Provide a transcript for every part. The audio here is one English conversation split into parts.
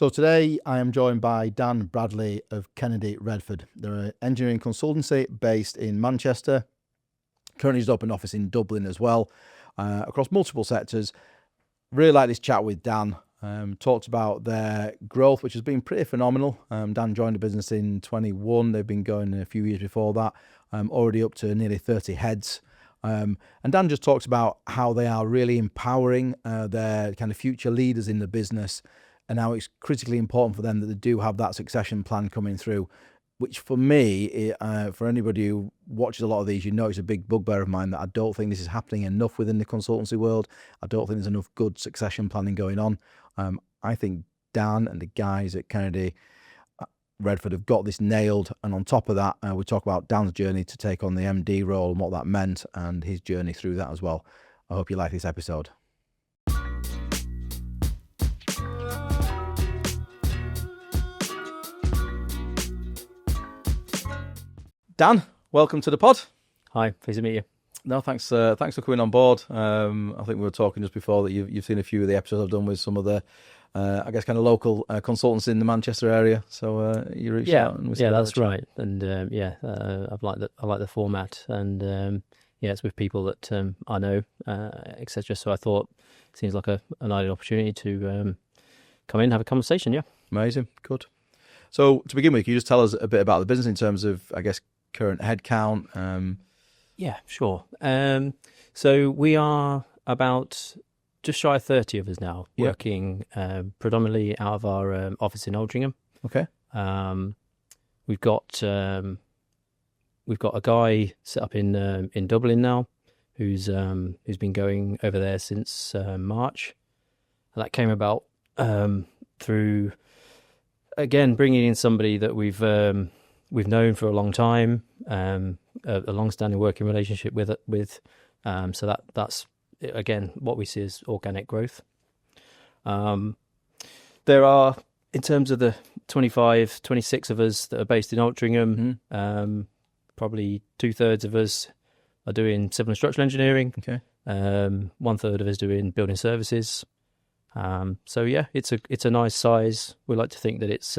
So today I am joined by Dan Bradley of Kennedy Redford. They're an engineering consultancy based in Manchester. Currently just opened an office in Dublin as well, across multiple sectors. Really like this chat with Dan. Talked about their growth, which has been pretty phenomenal. Dan joined the business in 21. They've been going a few years before that, already up to nearly 30 heads. And Dan just talks about how they are really empowering their kind of future leaders in the business, and how it's critically important for them that they do have that succession plan coming through, which for me, for anybody who watches a lot of these, you know it's a big bugbear of mine that I don't think this is happening enough within the consultancy world. I don't think there's enough good succession planning going on. I think Dan and the guys at Kennedy Redford have got this nailed. And on top of that, we talk about Dan's journey to take on the MD role and what that meant and his journey through that as well. I hope you like this episode. Dan, welcome to the pod. Hi, pleased to meet you. No, thanks for coming on board. I think we were talking just before that you've seen a few of the episodes I've done with some of the, I guess, kind of local consultants in the Manchester area. So you reached out. And that's right. And I like the format, and it's with people that I know, etc. So I thought it seems like an ideal opportunity to come in and have a conversation. Yeah, amazing, good. So to begin with, can you just tell us a bit about the business in terms of, I guess, current headcount? Yeah, sure. So we are about just shy of 30 of us now, working predominantly out of our office in Altrincham. Okay. We've got a guy set up in Dublin now, who's been going over there since March. And that came about through, again, bringing in somebody that we've known for a long time, a long-standing working relationship with. So that's again what we see as organic growth. There are, in terms of the 26 of us that are based in Altrincham, probably 2/3 of us are doing civil and structural engineering. Okay. 1/3 of us doing building services. So yeah, it's a nice size. We like to think that it's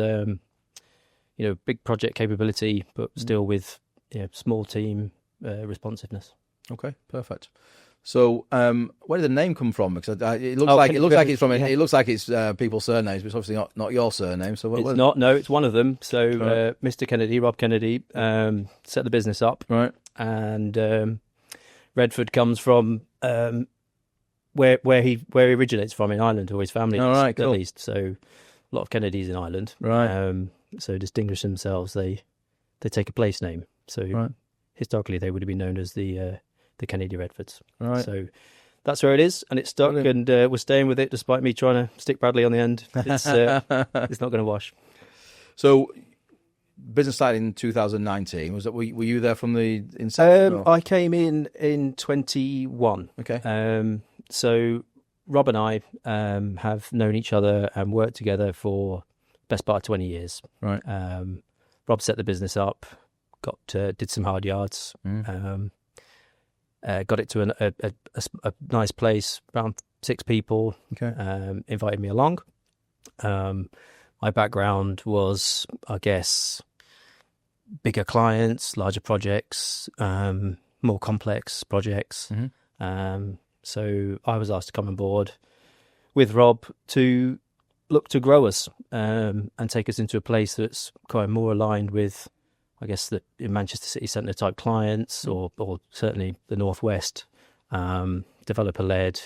big project capability, but still with small team responsiveness. Okay, perfect. So, where did the name come from? Because it looks like it's people's surnames, but it's obviously not your surname. So it's not. No, it's one of them. So, right. Mr. Kennedy, Rob Kennedy, set the business up, right? And Redford comes from where he originates from in Ireland, or his family, at least. So, a lot of Kennedys in Ireland, right? So distinguish themselves, they take a place name. So historically, they would have been known as the Kennedy Redfords. Right. So that's where it is, and it's stuck. Brilliant. And we're staying with it, despite me trying to stick Bradley on the end. It's not going to wash. So business started in 2019. Were you there from the inception? I came in 21. Okay. So Rob and I have known each other and worked together for best part of 20 years. Right. Rob set the business up, did some hard yards, got it to a nice place, around 6 people. Okay. Invited me along. My background was, I guess, bigger clients, larger projects, more complex projects. Mm-hmm. So I was asked to come on board with Rob to look to grow us and take us into a place that's kind of more aligned with, I guess, the Manchester city centre type clients, or certainly the Northwest, developer-led,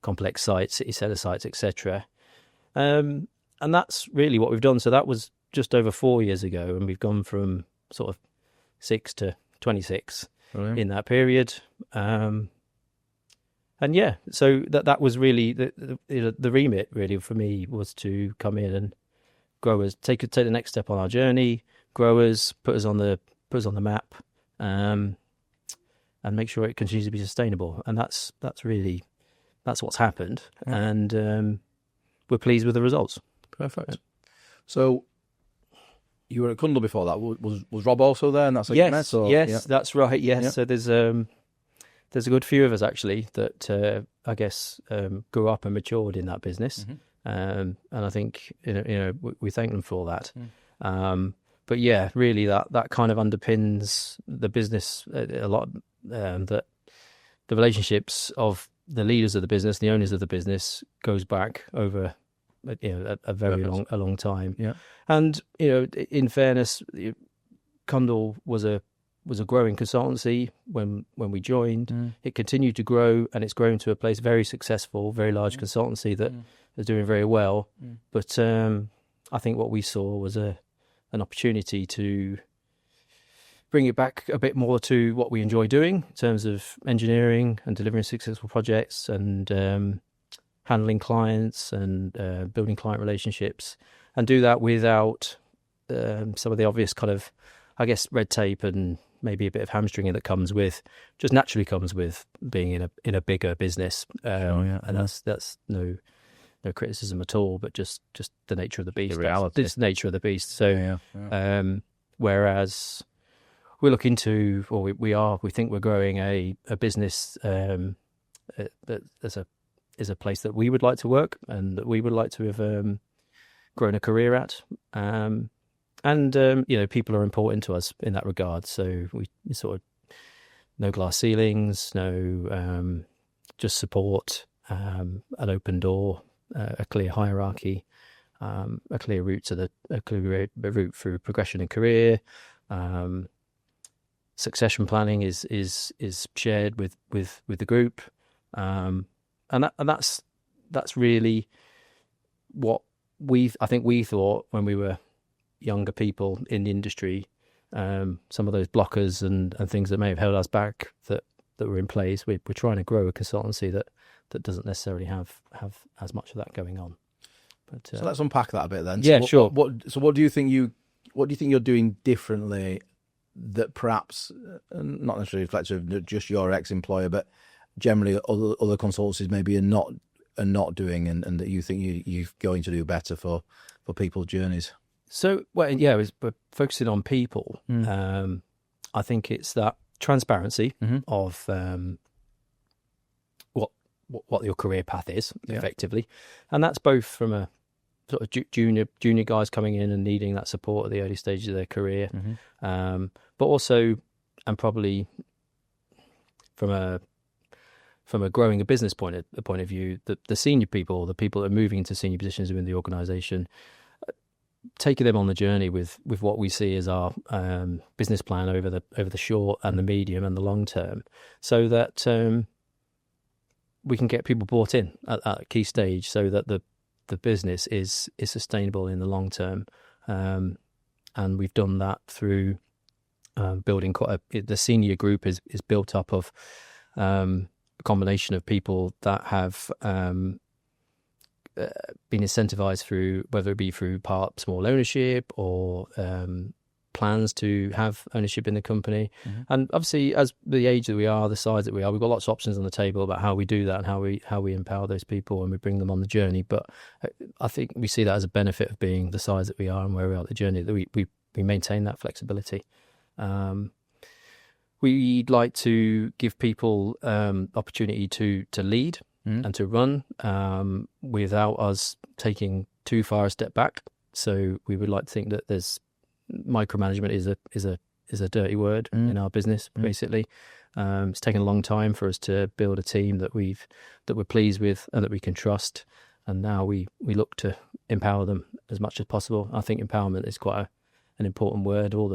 complex sites, city centre sites, etc. And that's really what we've done. So that was just over 4 years ago, and we've gone from sort of 6 to 26 in that period. And yeah, so that was really the remit. Really, for me, was to come in and grow us, take the next step on our journey, grow us, put us on the map, and make sure it continues to be sustainable. And that's what's happened, and we're pleased with the results. Perfect. So you were at Cundall before that. Was Rob also there? And that's yes, that's right. Yes, yeah. So there's a good few of us actually that I guess grew up and matured in that business. and I think we thank them for that. But yeah, really that kind of underpins the business a lot. That the relationships of the leaders of the business, the owners of the business, goes back over a very long time. Yeah. And in fairness, Condal was a growing consultancy when we joined. It continued to grow, and it's grown to a place very successful, very large consultancy that is doing very well. But I think what we saw was an opportunity to bring it back a bit more to what we enjoy doing in terms of engineering and delivering successful projects and handling clients and building client relationships, and do that without some of the obvious kind of, I guess, red tape and maybe a bit of hamstringing that just naturally comes with being in a bigger business. And that's no criticism at all, but just the nature of the beast. The reality. It's the nature of the beast. So, whereas we look into, or we think we're growing a business that is a place that we would like to work and that we would like to have grown a career at. And people are important to us in that regard. So we sort of no glass ceilings, no just support, an open door, a clear hierarchy, a clear route through progression in career. Succession planning is shared with the group, and that's really what I think we thought when we were younger people in the industry. Some of those blockers and things that may have held us back that were in place. We're trying to grow a consultancy that doesn't necessarily have as much of that going on. But so let's unpack that a bit then. Yeah, sure. What do you think you're doing differently that perhaps not necessarily reflective of just your ex-employer, but generally other consultancies maybe are not doing, and that you think you're going to do better for people's journeys? So, we're focusing on people. I think it's that transparency of what your career path is, effectively, and that's both from a sort of junior guys coming in and needing that support at the early stages of their career, but also, and probably from a growing a business point of view, the senior people, the people that are moving into senior positions within the organisation, taking them on the journey with what we see as our business plan over the short and the medium and the long term, so that we can get people bought in at a key stage, so that the business is sustainable in the long term. And we've done that through building the senior group is built up of a combination of people that have been incentivized through, whether it be through small ownership or plans to have ownership in the company. And obviously, as the age that we are, the size that we are, we've got lots of options on the table about how we do that and how we empower those people and we bring them on the journey. But I think we see that as a benefit of being the size that we are and where we are at the journey, that we maintain that flexibility. We'd like to give people opportunity to lead and to run without us taking too far a step back. So we would like to think that there's micromanagement is a dirty word in our business. Basically, it's taken a long time for us to build a team that we're pleased with and that we can trust. And now we look to empower them as much as possible. I think empowerment is quite an important word. All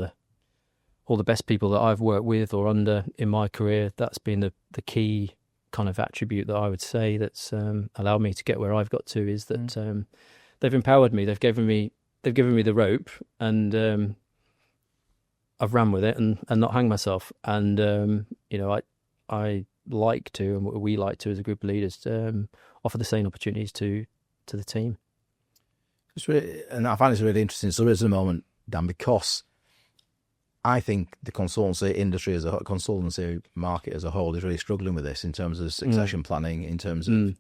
the best people that I've worked with or under in my career, that's been the key kind of attribute that I would say that's allowed me to get where I've got to, is that they've empowered me. They've given me the rope, and I've ran with it and not hung myself. And I like to, and we like to as a group of leaders, offer the same opportunities to the team. And I find this really interesting. So at the moment, Dan, because I think the consultancy industry consultancy market as a whole is really struggling with this in terms of succession planning, in terms of,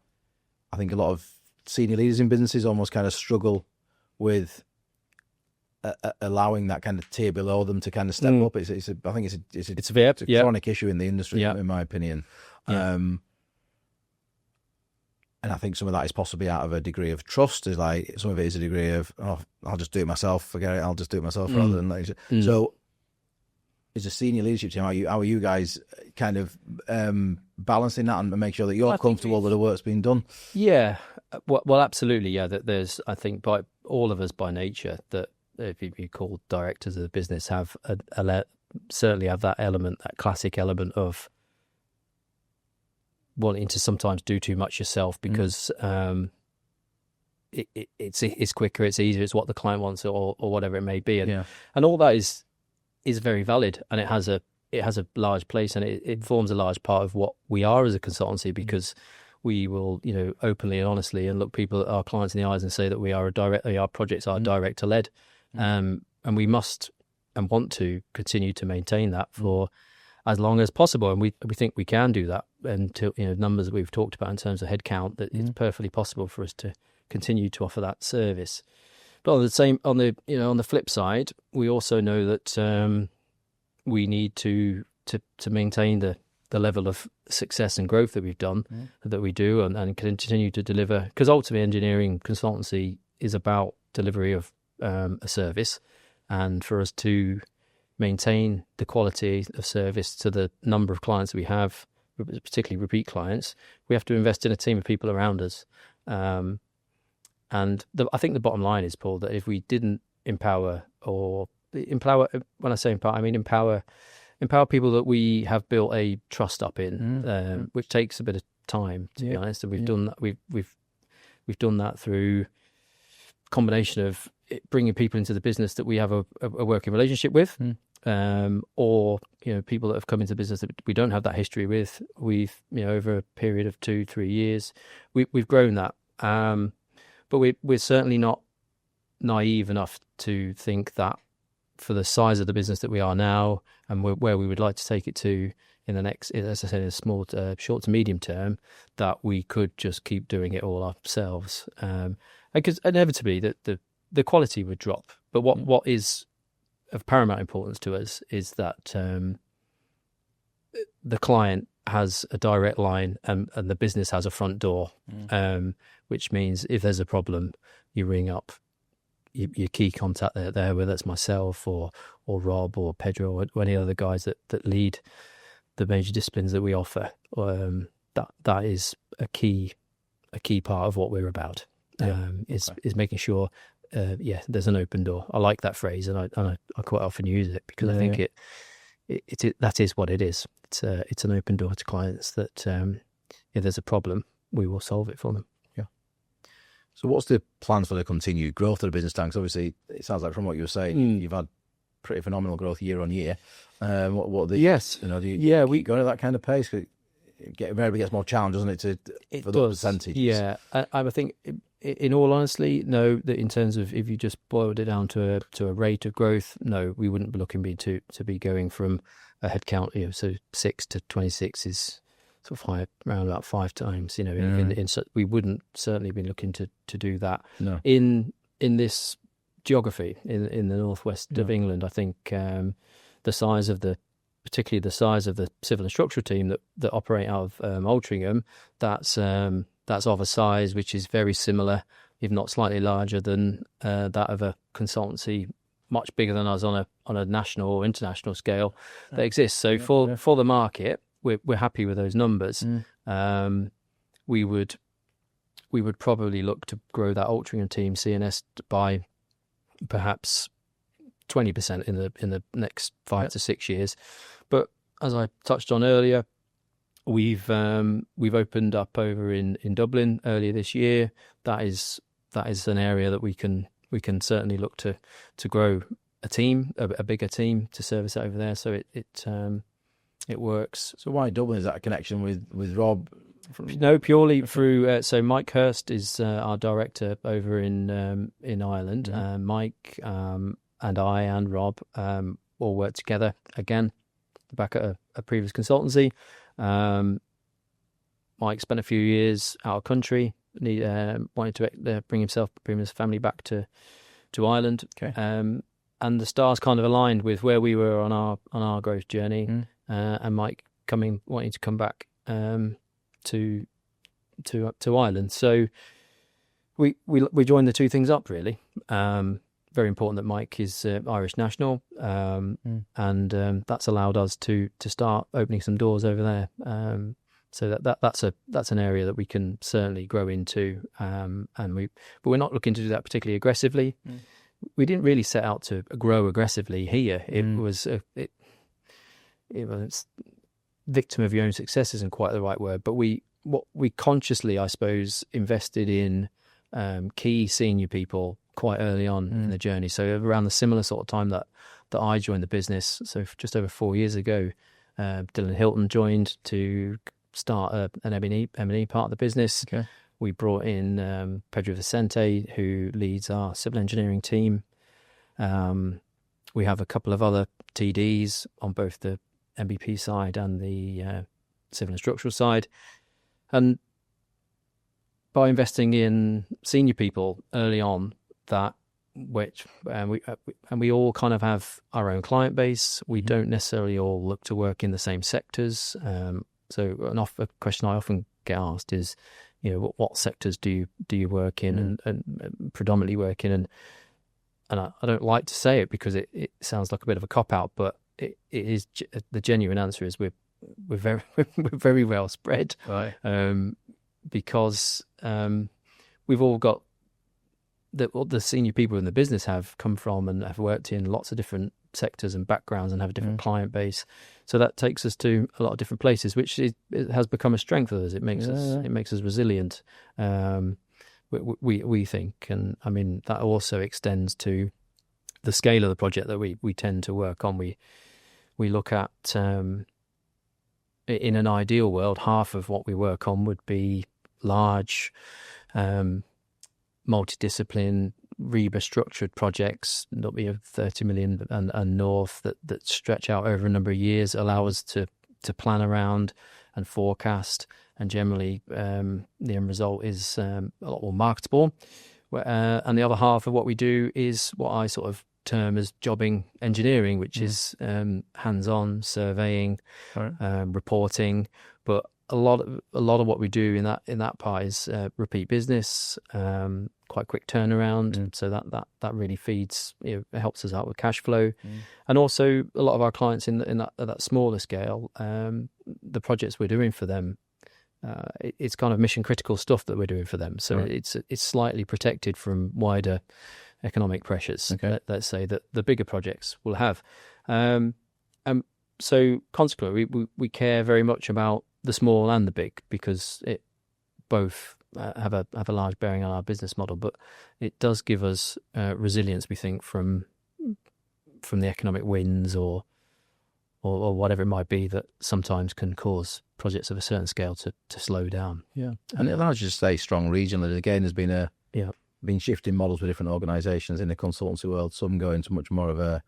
I think a lot of senior leaders in businesses almost kind of struggle with allowing that kind of tier below them to kind of step up. I think it's a chronic issue in the industry, in my opinion. And I think some of that is possibly out of a degree of trust. Is like some of it is a degree of, oh, I'll just do it myself. Forget it. I'll just do it myself rather than like. So, as a senior leadership team, how are you guys kind of balancing that and make sure that you're comfortable that the work's being done? Yeah, well, absolutely. Yeah, that there's, I think, by all of us by nature, that if you call directors of the business, have certainly have that element, that classic element of wanting to sometimes do too much yourself because it's quicker, it's easier, it's what the client wants, or whatever it may be, and all that is very valid, and it has a large place, and it forms a large part of what we are as a consultancy, because we will, openly and honestly, and look our clients in the eyes and say that we are our projects are director led, and we must and want to continue to maintain that for as long as possible, and we think we can do that until numbers that we've talked about in terms of headcount, that it's perfectly possible for us to continue to offer that service. But on the flip side, we also know that we need to maintain the level of success and growth that we do, and continue to deliver, because ultimately engineering consultancy is about delivery of a service, and for us to maintain the quality of service to the number of clients that we have, particularly repeat clients, we have to invest in a team of people around us. And I think the bottom line is, Paul, that if we didn't empower, when I say empower, I mean empower people that we have built a trust up in, which takes a bit of time, to be honest. And we've done that. We've done that through a combination of bringing people into the business that we have a working relationship with, or people that have come into business that we don't have that history with. We've over a period of 2-3 years, we've grown that. But we're certainly not naive enough to think that for the size of the business that we are now, and where we would like to take it to in the next, as I said, in a small, short to medium term, that we could just keep doing it all ourselves. Because inevitably the quality would drop. But what is of paramount importance to us is that the client has a direct line, and the business has a front door, which means if there's a problem, you ring up your key contact there, whether it's myself or Rob or Pedro or any other guys that lead the major disciplines that we offer. That is a key part of what we're about. Is making sure there's an open door. I like that phrase, and I quite often use it, because I think that is what it is. It's an open door to clients that if there's a problem, we will solve it for them. Yeah. So what's the plans for the continued growth of the business, Dan? 'Cause obviously it sounds like from what you were saying, you've had pretty phenomenal growth year on year. What the yes, do you we go at that kind of pace? 'Cause it gets more challenge, doesn't it? It for does. The percentage. Yeah, I think, in all honesty, no. That in terms of, if you just boiled it down to a rate of growth, no, we wouldn't be looking to be going from a headcount, so 6 to 26 is sort of around about 5 times. We wouldn't certainly be looking to do that. No. In this geography in the northwest of England, I think particularly the size of the civil and structural team that operate out of Altrincham, that's of a size which is very similar, if not slightly larger than that of a consultancy much bigger than us on a national or international scale that exists. So for the market, we're happy with those numbers. We would probably look to grow that Altrincham team CNS by perhaps 20% in the next 5 to 6 years. But as I touched on earlier, we've opened up over in Dublin earlier this year. That is an area that we can certainly look to grow a bigger team to service over there. So it works. So why Dublin? Is that a connection with Rob? No, purely through. So Mike Hurst is our director over in Ireland. Mike and I and Rob all work together again back at a previous consultancy. Mike spent a few years out of country, wanted to bring his family back to Ireland. Okay. And the stars kind of aligned with where we were on our growth journey, and Mike wanting to come back to to Ireland. So we joined the two things up, really. Very important that Mike is Irish national, and that's allowed us to start opening some doors over there. So that's an area that we can certainly grow into, but we're not looking to do that particularly aggressively. We didn't really set out to grow aggressively here. It was victim of your own success isn't quite the right word, but we consciously, I suppose, invested in key senior people quite early on in the journey. So around the similar sort of time that I joined the business, so just over 4 years ago, Dylan Hilton joined to start an M&E part of the business. Okay. We brought in Pedro Vicente, who leads our civil engineering team. We have a couple of other TDs on both the MBP side and the civil and structural side. And by investing in senior people early on, we all kind of have our own client base. We don't necessarily all look to work in the same sectors. So a question I often get asked is, what sectors do you work in and predominantly work in? And I don't like to say it because it sounds like a bit of a cop out, but it is the genuine answer is we're very we're very well spread, right? Because we've all got the senior people in the business have come from and have worked in lots of different sectors and backgrounds and have a different client base. So that takes us to a lot of different places, which it has become a strength of us. It makes us resilient. We think, and I mean that also extends to the scale of the project that we tend to work on. We look at in an ideal world, half of what we work on would be large, multidiscipline, REBA structured projects that'll be of 30 million and north that stretch out over a number of years, allow us to plan around and forecast, and generally the end result is a lot more marketable. And the other half of what we do is what I sort of term as jobbing engineering, which is hands-on surveying, reporting, but a lot of what we do in that part is repeat business, quite quick turnaround. So that really feeds, helps us out with cash flow, and also a lot of our clients in that smaller scale, the projects we're doing for them, it's kind of mission critical stuff that we're doing for them. So it's slightly protected from wider economic pressures. Okay. Let's say that the bigger projects will have, so consequently we care very much about the small and the big, because it both have a large bearing on our business model, but it does give us resilience, we think, from the economic winds or whatever it might be that sometimes can cause projects of a certain scale to slow down. Yeah, and it allows you to stay strong regionally. Again, there's been shifting models with different organisations in the consultancy world. Some go into much more of a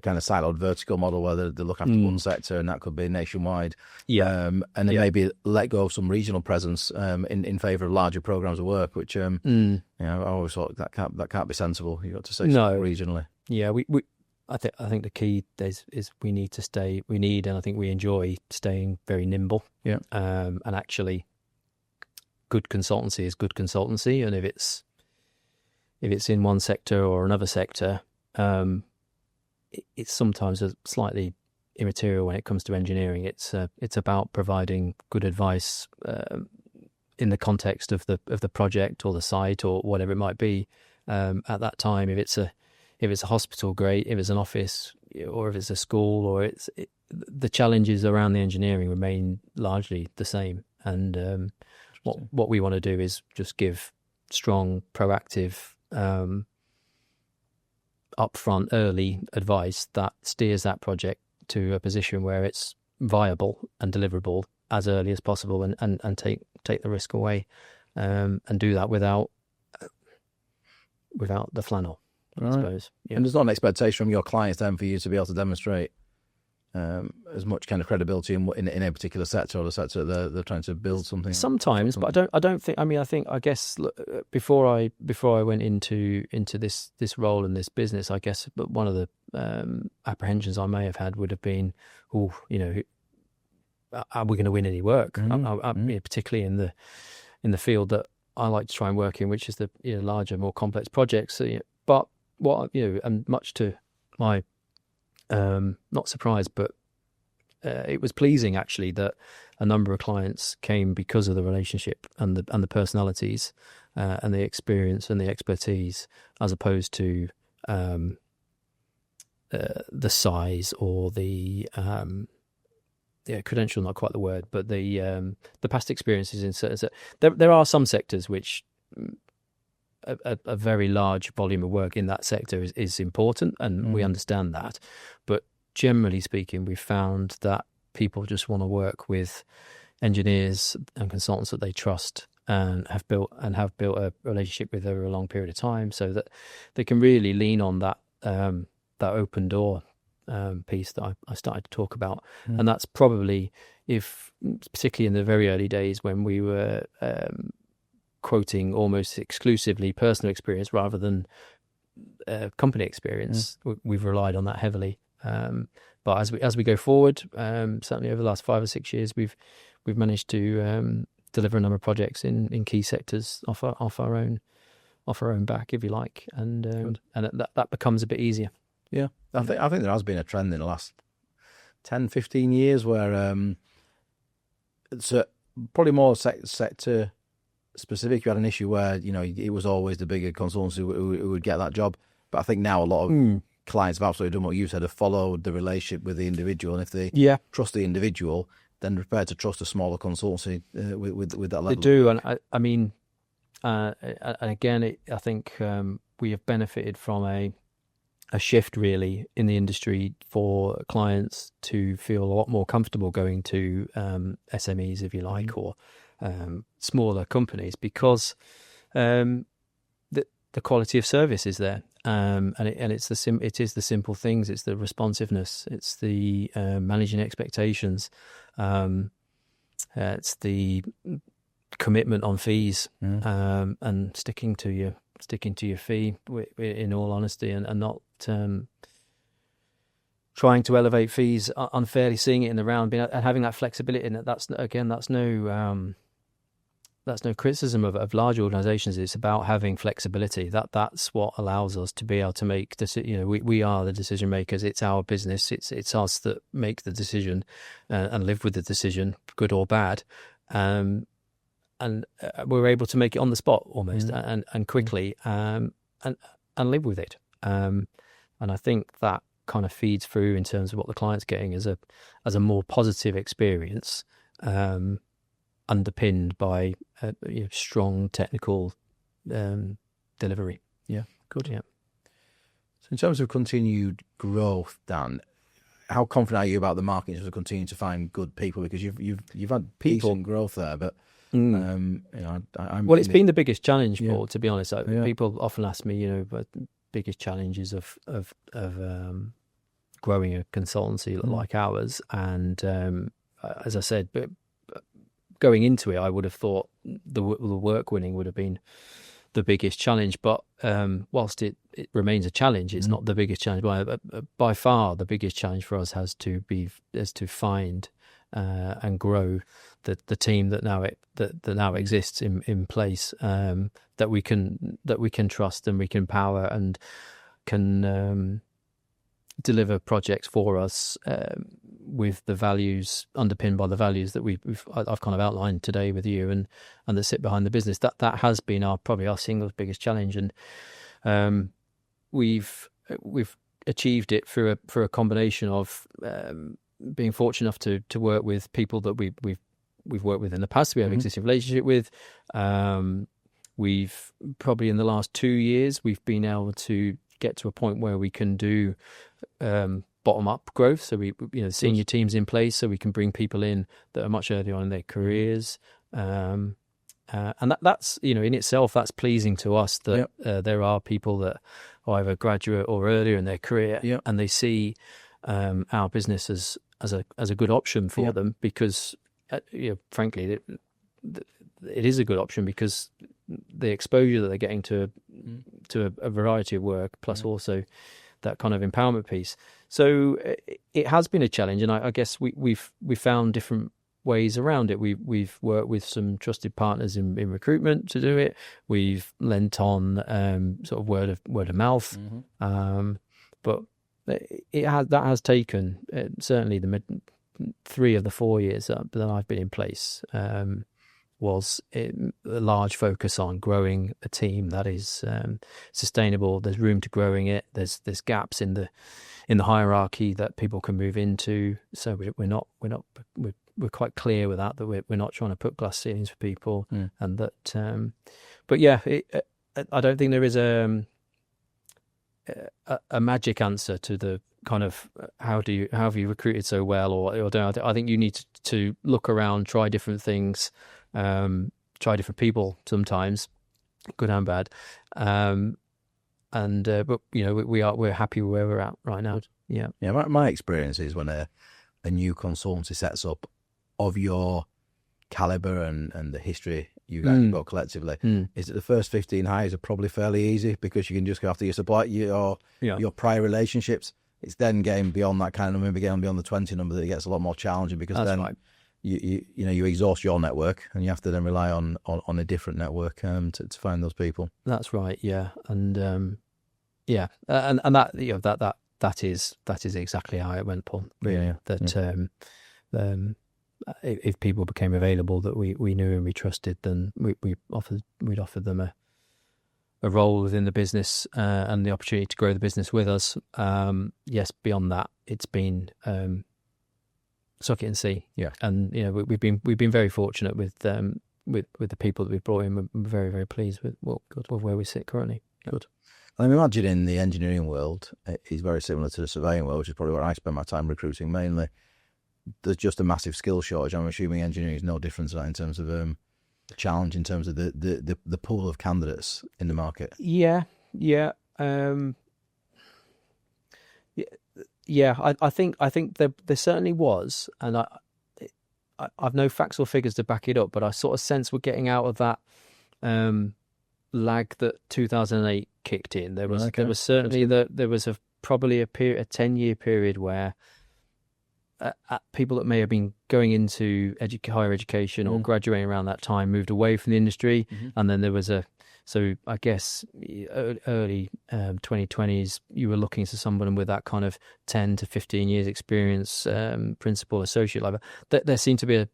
kind of siloed vertical model where they look after one sector, and that could be nationwide. And they maybe let go of some regional presence in favour of larger programmes of work, which I always thought that can't be sensible. You've got to stay regionally. Yeah, I think the key is we need, and I think we enjoy staying very nimble. Yeah, and actually, good consultancy is good consultancy, and if it's in one sector or another sector, it's sometimes a slightly immaterial when it comes to engineering. It's about providing good advice in the context of the project or the site or whatever it might be at that time. If it's a hospital, great. If it's an office or if it's a school, or the challenges around the engineering remain largely the same. And what we want to do is just give strong, proactive, upfront, early advice that steers that project to a position where it's viable and deliverable as early as possible, and take the risk away, and do that without the flannel. I suppose. Yeah. And there's not an expectation from your clients then for you to be able to demonstrate as much kind of credibility in a particular sector or the sector they're trying to build something. Sometimes, but I don't think. I mean, I guess before I went into this role in this business, I guess, but one of the apprehensions I may have had would have been, are we going to win any work? Particularly in the field that I like to try and work in, which is the larger, more complex projects. So, but what and much to my not surprised, but it was pleasing actually that a number of clients came because of the relationship and the personalities and the experience and the expertise, as opposed to the size or the credential, not quite the word, but the past experiences in certain. There are some sectors which a very large volume of work in that sector is important, and we understand that. But generally speaking, we've found that people just want to work with engineers and consultants that they trust and have built a relationship with over a long period of time, so that they can really lean on that open door piece that I started to talk about. And that's probably, particularly in the very early days when we were quoting almost exclusively personal experience rather than company experience, we've relied on that heavily. But as we go forward, certainly over the last 5 or 6 years, we've managed to deliver a number of projects in key sectors off our own back, if you like, and that becomes a bit easier. Yeah, I think there has been a trend in the last 10, 15 years where it's probably more sector specific. You had an issue where it was always the bigger consultants who would get that job, but I think now a lot of clients have absolutely done what you said, have followed the relationship with the individual, and if they trust the individual, then prepared to trust a smaller consultancy with that level. They do, and I mean, and again, I think we have benefited from a shift really in the industry for clients to feel a lot more comfortable going to SMEs, if you like, or smaller companies, because the quality of service is there, and it is the simple things. It's the responsiveness. It's the managing expectations. It's the commitment on fees, and sticking to your fee, in all honesty, and not trying to elevate fees unfairly, seeing it in the round, and having that flexibility in it. That's no criticism of large organisations. It's about having flexibility. That's what allows us to be able to make we are the decision makers. It's our business. It's us that make the decision and live with the decision, good or bad. And we're able to make it on the spot almost and quickly and live with it. And I think that kind of feeds through in terms of what the client's getting as a more positive experience, underpinned by strong technical delivery. Yeah, good. Yeah. So in terms of continued growth, Dan, how confident are you about the market in terms of continuing to find good people? Because you've had decent growth there, but it's been the biggest challenge, Paul. To be honest, people often ask me, what the biggest challenges of growing a consultancy like ours, and as I said, but going into it, I would have thought the work winning would have been the biggest challenge. But whilst it remains a challenge, it's not the biggest challenge. By far, the biggest challenge for us has to find and grow the team that now exists in place, that we can trust and we can empower and can deliver projects for us with the values, underpinned by the values that I've kind of outlined today with you, and that sit behind the business. That has been probably our single biggest challenge, and we've achieved it through a combination of being fortunate enough to work with people that we've worked with in the past. We have existing relationship with. We've probably in the last 2 years we've been able to get to a point where we can do bottom up growth. So we senior teams in place, so we can bring people in that are much earlier on in their careers. And that's in itself, that's pleasing to us that there are people that are either graduate or earlier in their career, and they see our business as a good option for them, because frankly it is a good option because the exposure that they're getting to a variety of work, plus also that kind of empowerment piece. So it has been a challenge, and I guess we found different ways around it. We've worked with some trusted partners in recruitment to do it. We've lent on sort of word of mouth, but that has taken certainly the 3 of the 4 years that I've been in place. Was a large focus on growing a team that is sustainable. There's room to growing it. There's gaps in the hierarchy that people can move into. So we're quite clear with that we're not trying to put glass ceilings for people, and that. But yeah, I don't think there is a magic answer to the kind of how have you recruited so well, or don't. I think you need to look around, try different things. Try different people sometimes, good and bad, but we're happy where we're at right now. Yeah. My experience is when a new consultancy sets up of your caliber and the history you guys have got collectively, is that the first 15 hires are probably fairly easy because you can just go after your supply, your prior relationships. It's then getting beyond that kind of number, getting beyond the 20 number, that it gets a lot more challenging because That's then. Right. You exhaust your network, and you have to then rely on a different network to find those people. That's right, yeah, and and that is exactly how it went, Paul. Really, if people became available that we knew and we trusted, then we'd offer them a role within the business and the opportunity to grow the business with us. Yes, beyond that, it's been. Suck it and see. Yeah, and we've been very fortunate with the people that we've brought in. We're very, very pleased with where we sit currently. Good. I'm imagining the engineering world is very similar to the surveying world, which is probably where I spend my time recruiting mainly. There's just a massive skill shortage. I'm assuming engineering is no different to that in terms of the challenge, in terms of the pool of candidates in the market. Yeah. Yeah, I think there certainly was, and I've no facts or figures to back it up, but I sort of sense we're getting out of that lag that 2008 kicked in. There was certainly there was probably a 10-year period where people that may have been going into higher education or graduating around that time moved away from the industry, and then there was so I guess early 2020s, you were looking for someone with that kind of 10 to 15 years experience, principal, associate level. There seemed to be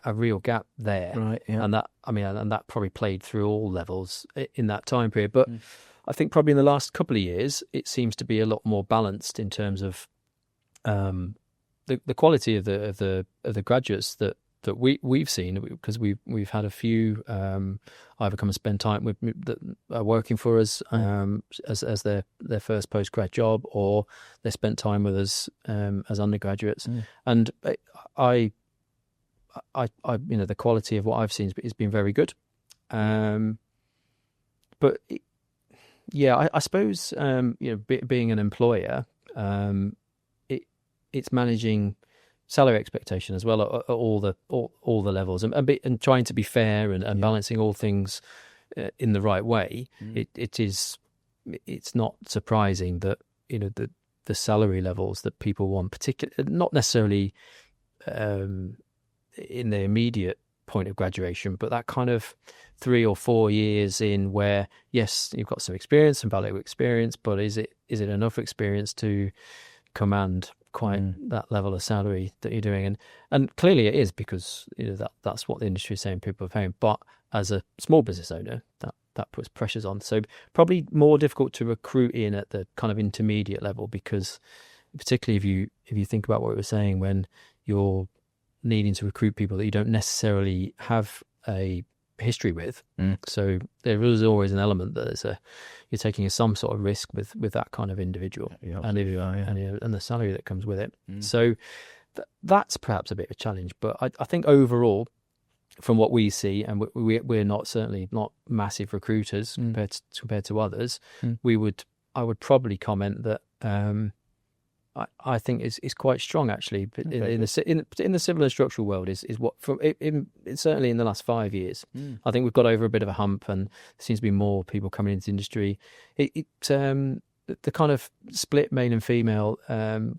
a real gap there, right? Yeah. And that probably played through all levels in that time period. But I think probably in the last couple of years, it seems to be a lot more balanced in terms of the quality of the graduates that we've seen, because we've had a few either come and spend time with that are working for us as their first postgrad job, or they spent time with us as undergraduates, and I the quality of what I've seen has been very good, but I suppose being an employer, it's managing salary expectation as well at all the levels, and trying to be fair and balancing all things in the right way. It's not surprising that the salary levels that people want, particularly not necessarily in the immediate point of graduation, but that kind of 3 or 4 years in, where yes, you've got some experience, some valuable experience, but is it enough experience to command quite that level of salary that you're doing? And clearly it is, because that's what the industry is saying people are paying. But as a small business owner, that puts pressures on. So probably more difficult to recruit in at the kind of intermediate level, because particularly if you think about what we were saying, when you're needing to recruit people that you don't necessarily have a history with, so there is always an element that you're taking some sort of risk with that kind of individual, and the salary that comes with it. So that's perhaps a bit of a challenge, but I think overall, from what we see, and we're certainly not massive recruiters compared to others, I would probably comment that I think is quite strong, actually. But in the civil and structural world is what certainly in the last 5 years, I think we've got over a bit of a hump, and there seems to be more people coming into the industry. the kind of split male and female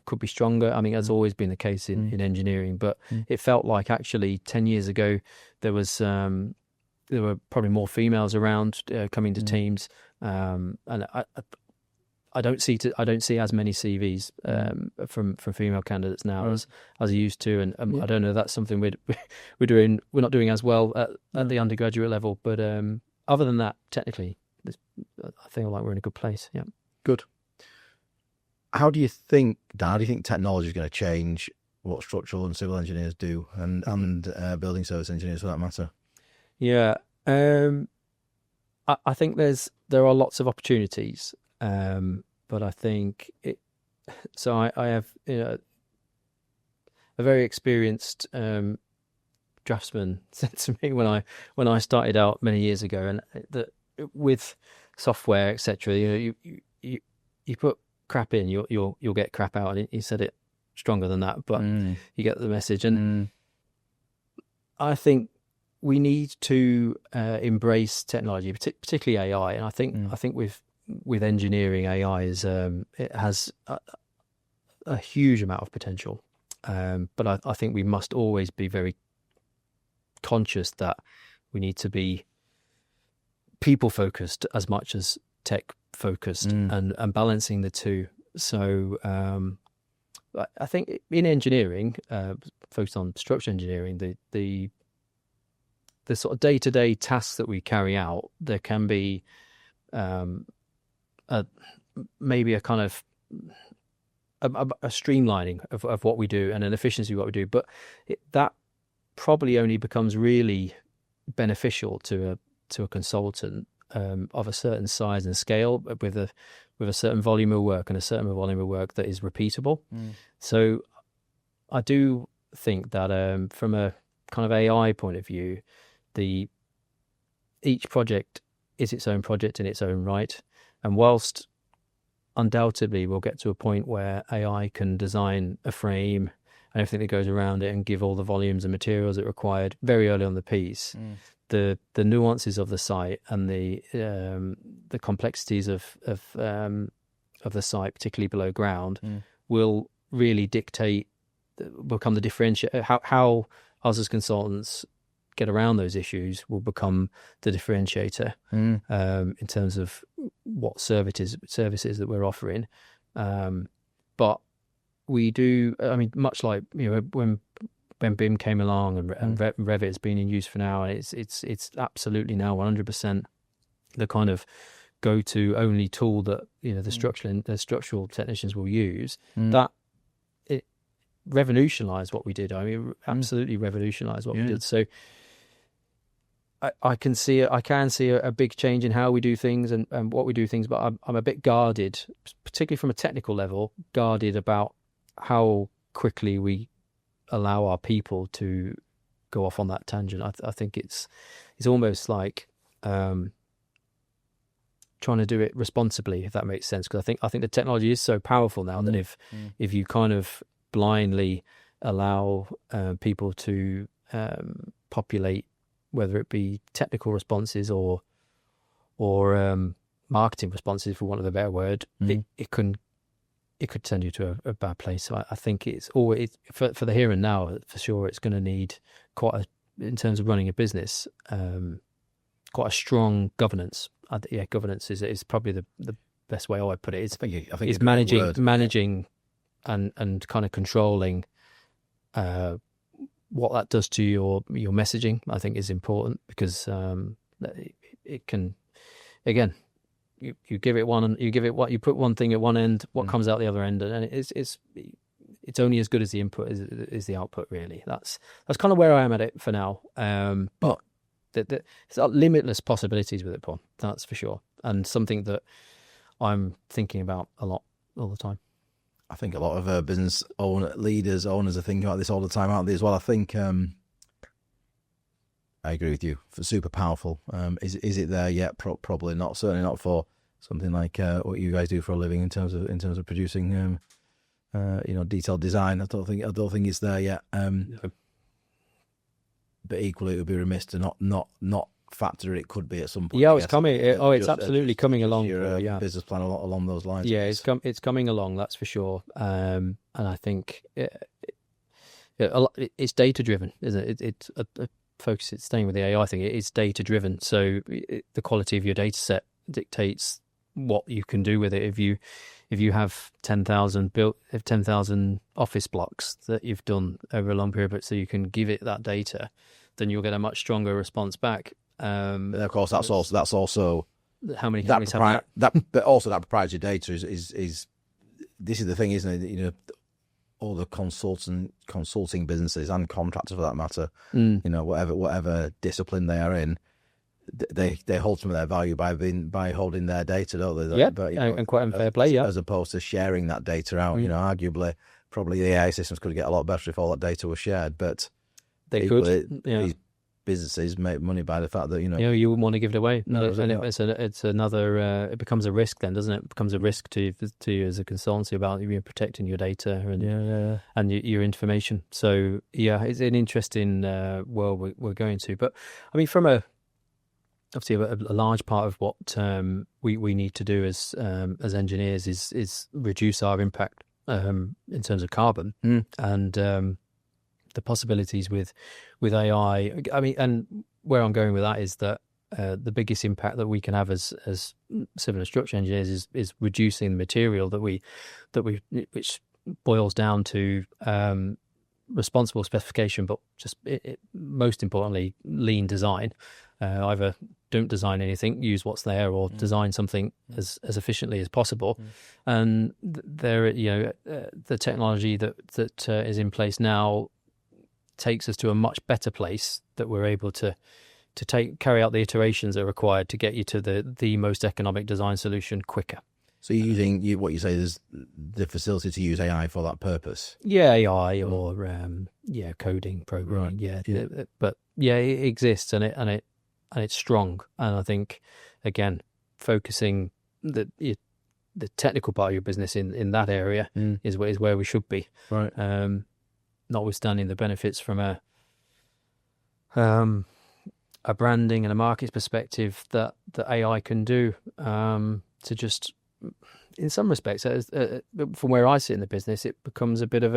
could be stronger. I mean, that's always been the case in engineering, but it felt like actually 10 years ago there were probably more females around coming to teams, and I don't see as many CVs from female candidates now as I used to, and I don't know if that's something we're not doing as well at the undergraduate level, but other than that, technically, I feel like we're in a good place. Yeah. Good. How do you think, Dan, technology is going to change what structural and civil engineers do, and building service engineers for that matter? Yeah, I think there are lots of opportunities, but I think it. So I have a very experienced draftsman said to me when I started out many years ago, and that with software, etc., you put crap in, you'll get crap out. And he said it stronger than that, but you get the message. And I think we need to embrace technology, particularly AI. And I think with engineering, AI it has a huge amount of potential. But I think we must always be very conscious that we need to be people focused as much as tech focused, and balancing the two. So I think in engineering, focused on structural engineering, the sort of day-to-day tasks that we carry out, there can be maybe a kind of a streamlining of what we do and an efficiency of what we do, but that probably only becomes really beneficial to a consultant of a certain size and scale, with a certain volume of work and a certain volume of work that is repeatable. So I do think that from a kind of AI point of view, each project is its own project in its own right, and whilst undoubtedly we'll get to a point where AI can design a frame and everything that goes around it and give all the volumes and materials it required very early on the piece, the nuances of the site and the complexities of the site, particularly below ground, will really become the differentiator. How us as consultants get around those issues will become the differentiator in terms of what services that we're offering. But we do, I mean, much like, when BIM came along and Revit has been in use for now, and it's absolutely now 100% the kind of go-to only tool that the structural technicians will use. That it revolutionised what we did. I mean, absolutely revolutionised what we did. So I can see a big change in how we do things and what we do things, but I'm a bit guarded, particularly from a technical level, guarded about how quickly we allow our people to go off on that tangent. I think it's almost like trying to do it responsibly, if that makes sense. Because I think the technology is so powerful now that if you kind of blindly allow people to populate, whether it be technical responses or marketing responses, for want of a better word, it could send you to a bad place. So I think it's always, for the here and now, for sure, it's going to need in terms of running a business, quite a strong governance. Governance is probably the best way I would put it. It's managing and kind of controlling what that does to your messaging. I think is important, because it can, again, you give it one, and you put one thing at one end, what comes out the other end, and it's only as good as the input is the output, really. That's kind of where I am at it for now. But there's limitless possibilities with it, Paul. That's for sure, and something that I'm thinking about a lot all the time. I think a lot of business owners are thinking about this all the time, aren't they, as well? I think I agree with you. Super powerful. Is it there yet? Probably not. Certainly not for something like what you guys do for a living in terms of producing, detailed design. I don't think it's there yet. No. But equally, it would be remiss to not factor it could be at some point. Yeah, I it's guess. coming. It's Just absolutely coming along. your business plan along those lines. Yeah, it's coming along. That's for sure. And I think it's data driven, isn't it? It's a focus. It's staying with the AI thing. It's data driven. So the quality of your data set dictates what you can do with it. If you have 10,000 office blocks that you've done over a long period, but so you can give it that data, then you'll get a much stronger response back. And of course, that's also how many that, have but also that proprietary data is this is the thing, isn't it? You know, all the consulting businesses and contractors for that matter, you know, whatever discipline they are in, they hold some of their value by holding their data, don't they? Yeah, but, you know, and quite unfair play, yeah. As opposed to sharing that data out. You know, arguably, probably the AI systems could get a lot better if all that data was shared, but they could. These businesses make money by the fact that, you know, you wouldn't want to give it away. No, And it's another. It becomes a risk then, doesn't it? It becomes a risk to you as a consultancy about you protecting your data and your information. So yeah, it's an interesting world we're going to. But I mean, from obviously a large part of what we need to do as engineers is reduce our impact in terms of carbon and the possibilities with AI. I mean, and where I'm going with that is that the biggest impact that we can have as civil and structural engineers is reducing the material which boils down to responsible specification, but just most importantly, lean design. Either don't design anything, use what's there, or design something as efficiently as possible. And there, the technology that is in place now takes us to a much better place, that we're able to carry out the iterations that are required to get you to the most economic design solution quicker. So you're using what you say is the facility to use AI for that purpose. Yeah, AI or coding, programming. Right. Yeah, but yeah, it exists and it's strong. And I think again, focusing the technical part of your business in that area is where we should be. Right. Notwithstanding the benefits from a branding and a market perspective that AI can do, to just, in some respects, from where I sit in the business, it becomes a bit of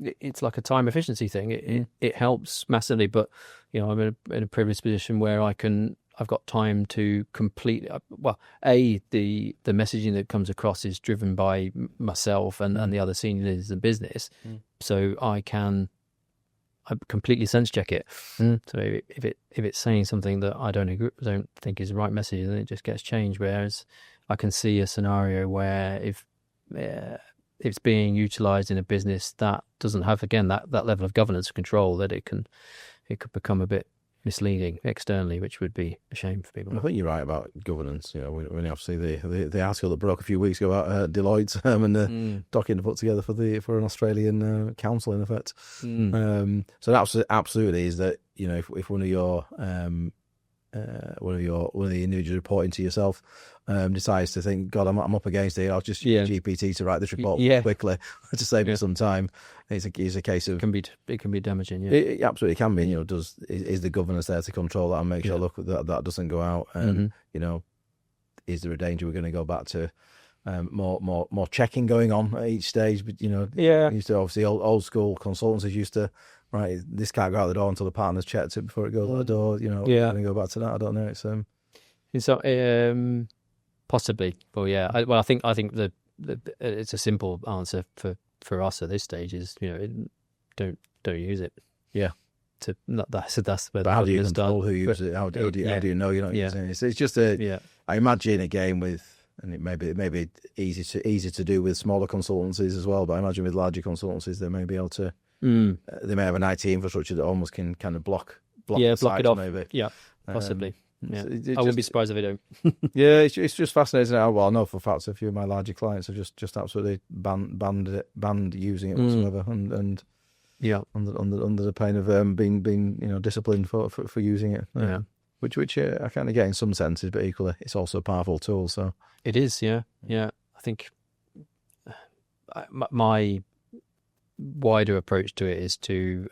it's like a time efficiency thing. It helps massively, but I'm in a privileged position where I've got time to complete. Well, the messaging that comes across is driven by myself and the other senior leaders in business, so I completely sense check it. So if it's saying something that I don't think is the right message, then it just gets changed. Whereas I can see a scenario where if it's being utilized in a business that doesn't have, again, that level of governance control, that it could become a bit misleading externally, which would be a shame for people. I think you're right about governance. When you see the article that broke a few weeks ago about Deloitte and the document put together for an Australian council, in effect. So that absolutely is that, if one of the individuals reporting to yourself decides to think, God, I'm up against it, I'll just use GPT to write this report quickly to save me some time. It's a case of it can be damaging. Yeah, it absolutely can be. Is the governance there to control that and make sure that doesn't go out? And is there a danger we're going to go back to more checking going on at each stage? But used to, obviously, old school consultancies used to. Right, this can't go out the door until the partner's checked it before it goes out the door. We're going to go back to that. I don't know. It's possibly. Well, yeah. I think the it's a simple answer for us at this stage is don't use it. Yeah. That's where. But how do you control who uses it? How do you know you're not using it? It's just I imagine again and it may be easy to do with smaller consultancies as well. But I imagine with larger consultancies they may be able to. They may have an IT infrastructure that almost can kind of block it off. Maybe. Yeah, possibly. I wouldn't be surprised if they don't. Yeah, it's just fascinating. Well, I know for facts a few of my larger clients have just absolutely banned using it whatsoever, and under the pain of being disciplined for using it. Yeah, which I kind of get in some senses, but equally it's also a powerful tool. So it is. Yeah. I think my wider approach to it is to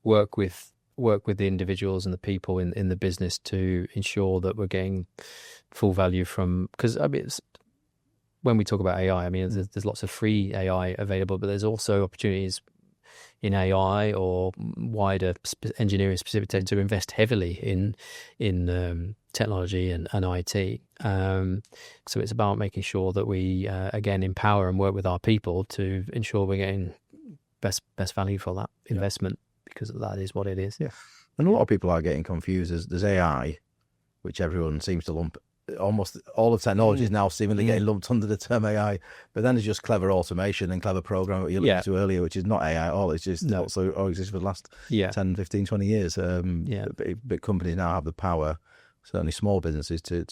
work with work with the individuals and the people in the business to ensure that we're getting full value from, because I mean, when we talk about AI, I mean, there's lots of free AI available, but there's also opportunities in AI or wider engineering specific to invest heavily in technology and IT. So it's about making sure that we again empower and work with our people to ensure we're getting best value for that investment, because that is what it is. Yeah, and a lot of people are getting confused. There's AI, which everyone seems to lump. Almost all of technology is now seemingly getting lumped under the term AI, but then it's just clever automation and clever programming, what you alluded to earlier, which is not AI at all. It's just also existed for the last 10, 15, 20 years. But companies now have the power, certainly small businesses, to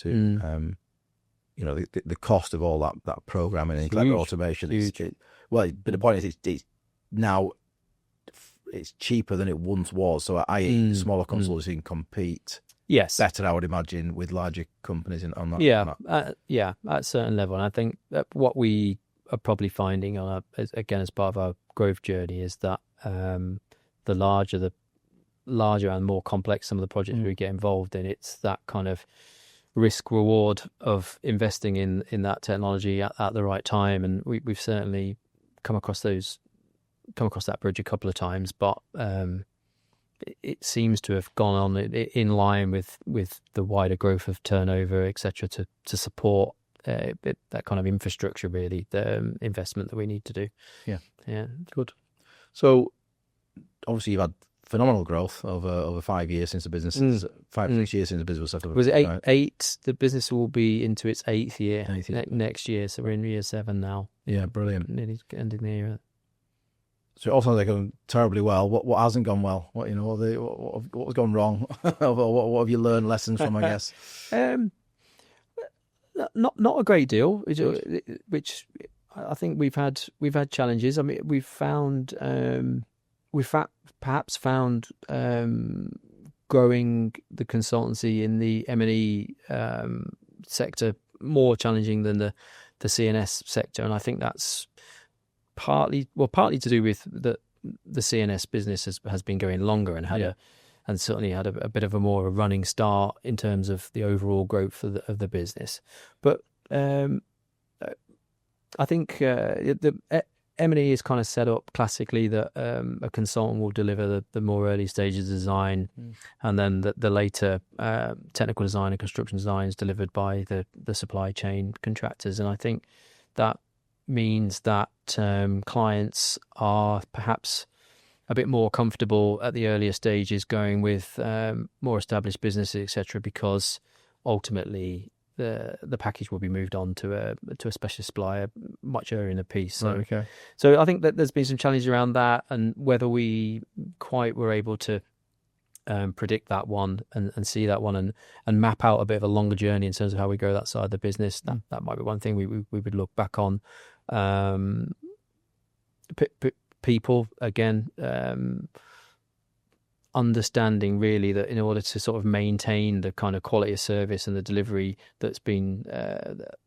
the cost of all that programming and clever automation. But the point is, it's now it's cheaper than it once was. So i.e. smaller consultancies can compete better, I would imagine, with larger companies on that. At a certain level. And I think that what we are probably finding as part of our growth journey is that the larger and more complex some of the projects we get involved in, it's that kind of risk reward of investing in that technology at the right time. And we've certainly come across that bridge a couple of times, but it seems to have gone on in line with the wider growth of turnover, etc., to support that kind of infrastructure, really, the investment that we need to do. Yeah, good. So obviously you've had phenomenal growth over 5 years since the business, 6 years since the business was set up. Was it eight? The business will be into its eighth year next year, so we're in year 7 now. Yeah, brilliant. Nearly ending the year. So it all sounds like going terribly well. What hasn't gone well? What has gone wrong? what have you learned lessons from, I guess? Not a great deal, which I think we've had challenges. I mean, we've perhaps found growing the consultancy in the M&E sector more challenging than the CNS sector, and I think that's partly to do with the CNS business has been going longer and and certainly had a bit of a more running start in terms of the overall growth of the business. But I think the M&E is kind of set up classically that a consultant will deliver the more early stages of design, and then the later technical design and construction design is delivered by the supply chain contractors. And I think that means that clients are perhaps a bit more comfortable at the earlier stages going with more established businesses, etc., because ultimately the package will be moved on to a specialist supplier much earlier in the piece. So I think that there's been some challenges around that, and whether we quite were able to predict that one and see that one and map out a bit of a longer journey in terms of how we grow that side of the business. That might be one thing we would look back on. People again, understanding really that in order to sort of maintain the kind of quality of service and the delivery that's been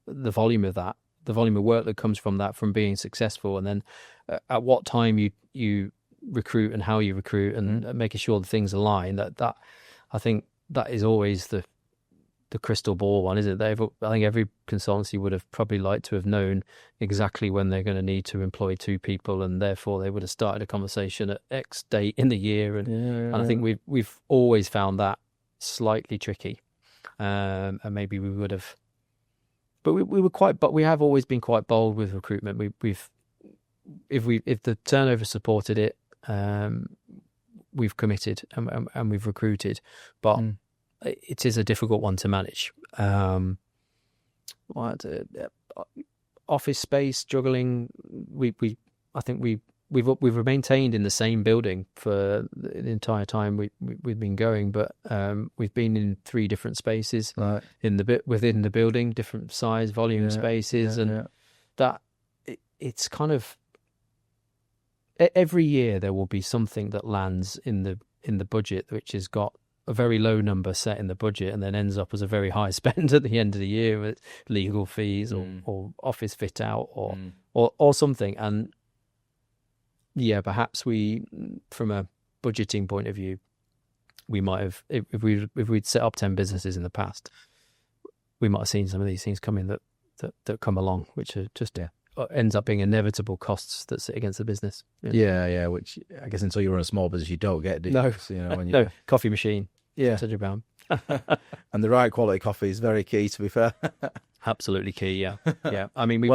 the volume of work that comes from that, from being successful, and then at what time you recruit and how you recruit, and making sure the things align, that I think that is always the crystal ball one, isn't it? I think every consultancy would have probably liked to have known exactly when they're going to need to employ 2 people, and therefore they would have started a conversation at X date in the year. And I think we've always found that slightly tricky, and maybe we would have, but we have always been quite bold with recruitment. If the turnover supported it, we've committed and we've recruited, but it is a difficult one to manage. Office space juggling. I think we've maintained in the same building for the entire time we've been going, but we've been in 3 different spaces within the building, different size, volume spaces, and that it's kind of every year there will be something that lands in the budget which has got a very low number set in the budget and then ends up as a very high spend at the end of the year with legal fees or office fit out or something. And perhaps we, from a budgeting point of view, we might have, if we'd set up 10 businesses in the past, we might have seen some of these things coming that come along, which are just ends up being inevitable costs that sit against the business. Yeah. Which I guess until you run a small business, you don't get. No, so, when you, no coffee machine. Yeah, £100. And the right quality coffee is very key. To be fair, Absolutely key. Yeah. I mean, we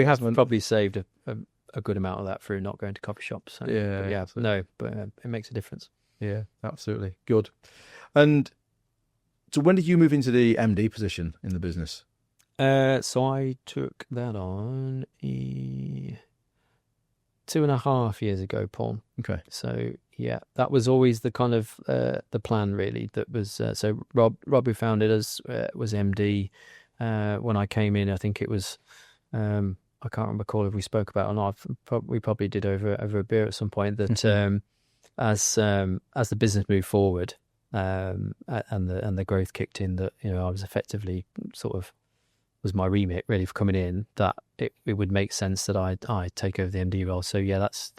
have probably saved a good amount of that through not going to coffee shops. So, but it makes a difference. Yeah, absolutely. Good. And so when did you move into the MD position in the business? So I took that on 2.5 years ago, Paul. Okay. So yeah, that was always the kind of the plan really. That was so Rob who founded us was MD. When I came in, I think it was I can't recall if we spoke about it or not. We probably did over a beer at some point. That as the business moved forward and the growth kicked in, that I was effectively sort of was my remit really for coming in. That it would make sense that I take over the MD role. So yeah, that's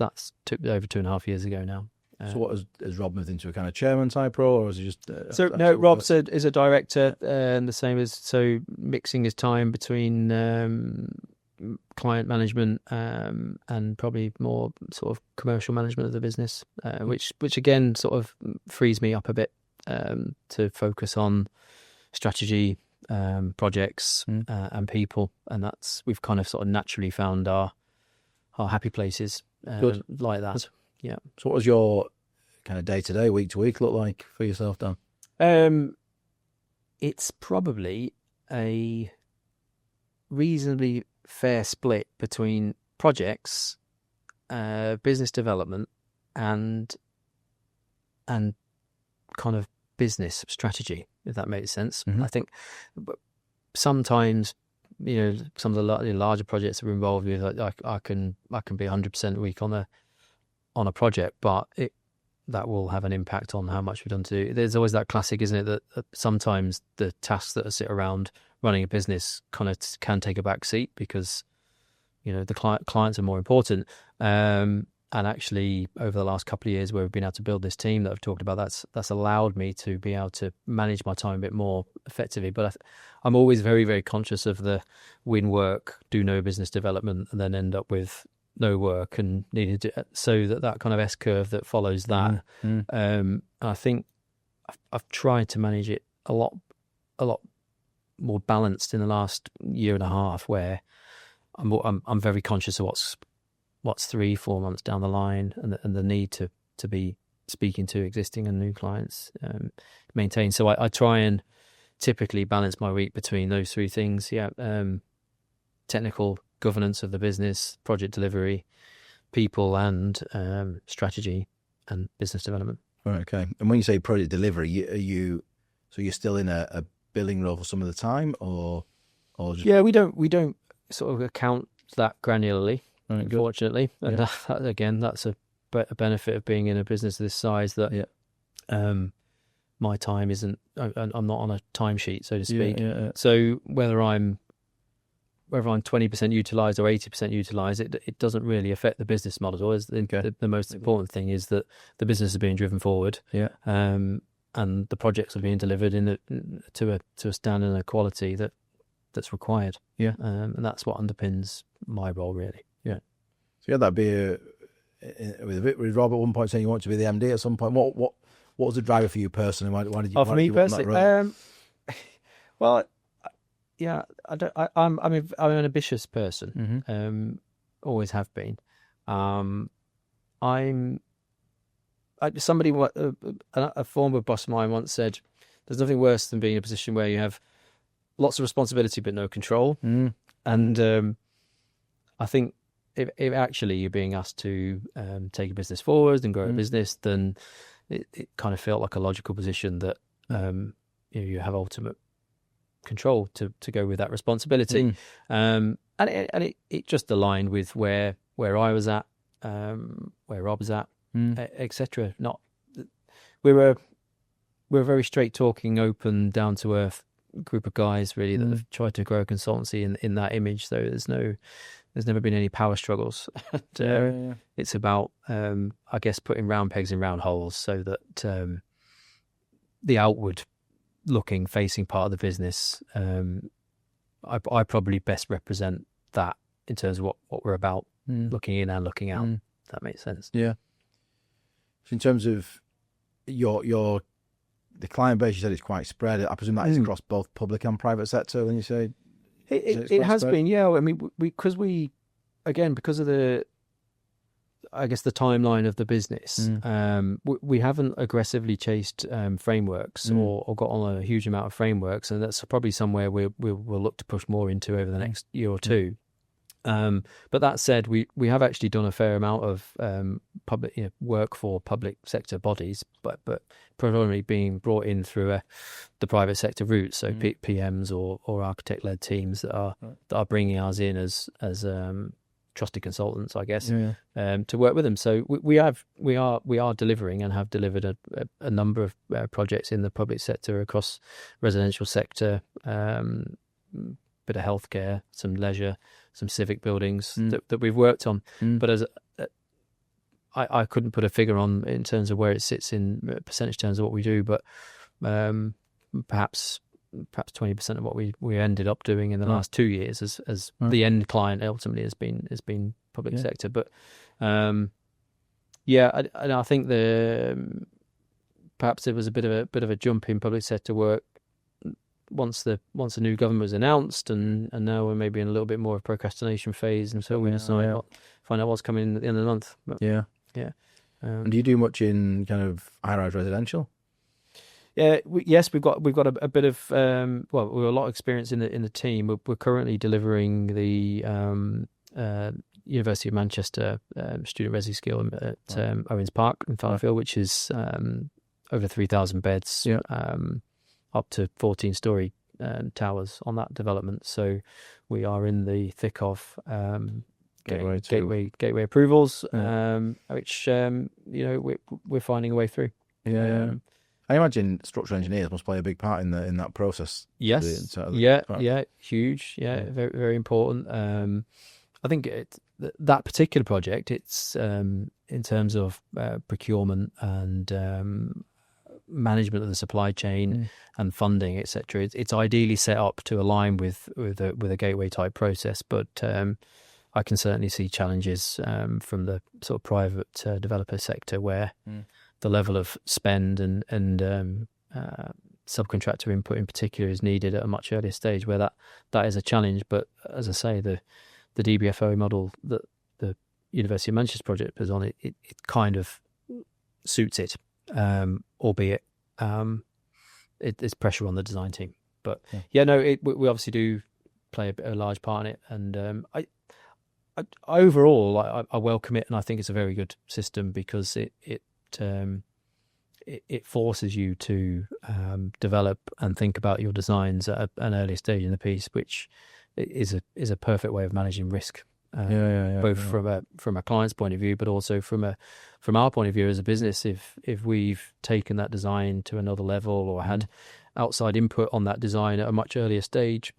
took over 2.5 years ago now. So what has Rob moved into a kind of chairman type role, or is he just? No, Rob is a director, and the same as mixing his time between client management and probably more sort of commercial management of the business, which again sort of frees me up a bit to focus on strategy, projects, and people, and we've kind of sort of naturally found our happy places like that. Yeah. So what was your kind of day-to-day, week-to-week look like for yourself, Dan? It's probably a reasonably fair split between projects, business development, and kind of business strategy, if that makes sense. I think sometimes some of the larger projects we're involved with, I can be 100% a week on a project, but that will have an impact on how much we've done to do. There's always that classic, isn't it, that sometimes the tasks that sit around running a business kind of can take a back seat because the clients are more important. And actually, over the last couple of years, where we've been able to build this team that I've talked about, that's allowed me to be able to manage my time a bit more effectively. But I'm always very, very conscious of the win work, do no business development, and then end up with no work and needed to, so that kind of S curve that follows that. I think I've tried to manage it a lot more balanced in the last year and a half, where I'm very conscious of what's 3-4 months down the line, and the need to be speaking to existing and new clients, maintain. So I try and typically balance my week between those three things. Technical governance of the business, project delivery, people, and strategy and business development. Right. Okay. And when you say project delivery, you're still in a billing role for some of the time, or just... Yeah, we don't sort of account that granularly. Right, unfortunately, and that's a benefit of being in a business of this size, that my time isn't. I'm not on a timesheet, so to speak. So whether I'm 20% utilised or 80% utilised, it doesn't really affect the business model. The most important thing is that the business is being driven forward, and the projects are being delivered to a standard and a quality that's required. And that's what underpins my role, really. So that'd be with Rob at one point saying you want to be the MD at some point. What was the driver for you personally? Why did you? For me personally, well, yeah, I'm an ambitious person. Always have been. A former boss of mine once said, "There's nothing worse than being in a position where you have lots of responsibility but no control." And I think if actually you're being asked to take a business forward and grow a business, then it kind of felt like a logical position that you have ultimate control to go with that responsibility. And it just aligned with where I was at, where Rob was at, etc. We're a very straight talking, open, down to earth group of guys, really, that have tried to grow a consultancy in that image. So there's never been any power struggles. It's about I guess putting round pegs in round holes, so that the outward looking facing part of the business. I probably best represent that in terms of what we're about, looking in and looking out. If that makes sense. Yeah. So in terms of the client base, you said it's quite spread. I presume that is across both public and private sector when you say it has been, yeah. I mean, because of the, I guess, the timeline of the business, we haven't aggressively chased frameworks or got on a huge amount of frameworks, and that's probably somewhere we'll look to push more into over the next year or two. But that said, we have actually done a fair amount of public work for public sector bodies, but predominantly being brought in through the private sector route. So PMs or architect led teams that are bringing us in as trusted consultants, I guess, to work with them. So we are delivering and have delivered a number of projects in the public sector across residential sector, bit of healthcare, some leisure, some civic buildings that we've worked on. But I couldn't put a figure on in terms of where it sits in percentage terms of what we do, but perhaps 20% of what we ended up doing in the last 2 years as the end client ultimately has been public sector. But and I think perhaps there was a bit of a jump in public sector work once the new government was announced, and now we're maybe in a little bit more of a procrastination phase until we find out what's coming at the end of the month. But, and do you do much in kind of high-rise residential? Yeah, we've got a bit of we've a lot of experience in the team. We're currently delivering the University of Manchester student resi scheme at Owens Park in Fallowfield, which is over 3,000 beds, up to 14-story towers on that development. So we are in the thick of gateway approvals, which we're finding a way through. I imagine structural engineers must play a big part in that process. Yes. Huge. Very, very important. I think that particular project, it's in terms of procurement and management of the supply chain and funding, etc. It's ideally set up to align with a gateway type process, but I can certainly see challenges from the sort of private developer sector where the level of spend and subcontractor input in particular is needed at a much earlier stage, where that is a challenge. But as I say, the DBFO model that the University of Manchester project is on, it kind of suits it, albeit it's pressure on the design team. But we obviously do play a large part in it, and I overall I welcome it, and I think it's a very good system because it forces you to develop and think about your designs at an earlier stage in the piece, which is a perfect way of managing risk, both from a client's point of view, but also from our point of view as a business. If we've taken that design to another level or had outside input on that design at a much earlier stage,